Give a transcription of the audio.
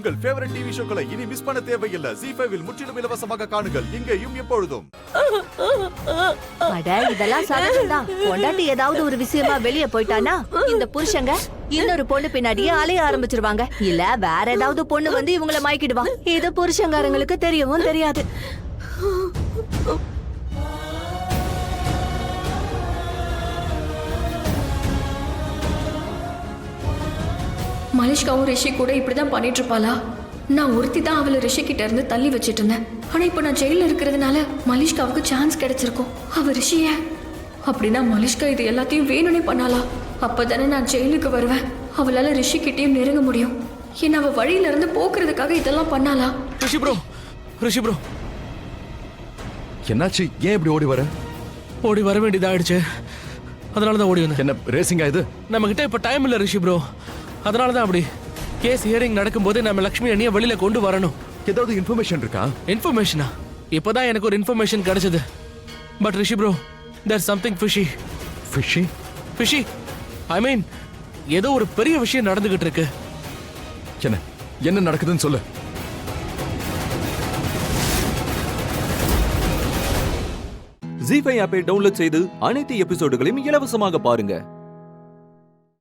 உங்கள் favourite TV ஷோக்களை இனி miss பண்ண தேவையில்லை. ZEE5 இல் முற்றிலும் இலவசமாக காணுங்கள். இங்கேயும் எப்பொழுதும். அட இதெல்லாம் சகஜம்தான். பொண்டாட்டி ஏதாவது ஒரு விஷயமா வெளிய போயிட்டானா இந்த புருஷங்க இன்னொரு பொண்ணு பின்னாடியே அலைய ஆரம்பிச்சிருவாங்க. இல்ல வேற ஏதாவது பொண்ணு வந்து இவங்கள மயக்கிடுவா. இது புருஷங்காரங்களுக்கு தெரியவும் தெரியாது. மலிஷ்காவும் ரிஷி கூட இப்படிதான் பண்ணிட்டு இருப்பாளா? நான் ஒருத்தி தான் அவளை ரிஷி கிட்ட இருந்து தள்ளி வச்சிட்டு இருந்தேன். ஆனா இப்ப நான் ஜெயில இருக்கிறதுனால மலிஷ்காவுக்கு சான்ஸ் கிடைச்சிருக்கும். அவ ரிஷிய அப்படின்னா மலிஷ்கா இது எல்லாத்தையும் வேணும்னே பண்ணாளா? அப்பதானே நான் ஜெயிலுக்கு வருவேன். அவளால ரிஷி கிட்டயும் நெருங்க முடியும். என்ன அவ வழியில இருந்து போக்குறதுக்காக இதெல்லாம் பண்ணாளா? ரிஷி ப்ரோ என்னாச்சு? ஏன் இப்படி ஓடி வர? ஓடி வர வேண்டியதாயிடுச்சு. அதனாலதான் ஓடி வந்தேன். என்ன ரேசிங்கா இது? நம்ம கிட்ட இப்ப டைம் இல்ல ரிஷி ப்ரோ. அதனாலதான் அப்படி. கேஸ் ஹியரிங் நடக்கும்போது நம்ம லட்சுமி அண்ணிய வெளியில கொண்டு வரணும். ஏதாவது இன்ஃபர்மேஷன் இருக்கா? இன்ஃபர்மேஷனா? இப்பதான் எனக்கு ஒரு இன்ஃபர்மேஷன் கிடைச்சது. But Rishi bro, there's something fishy. Fishy? fishy? I mean, ஏதோ ஒரு பெரிய விஷயம் நடந்துகிட்டு இருக்கு. என்ன நடக்குதுன்னு சொல்லு. ZEE5 ஆப்பை டவுன்லோட் செய்து அனைத்து எபிசோடுகளையும் இலவசமாக பாருங்க.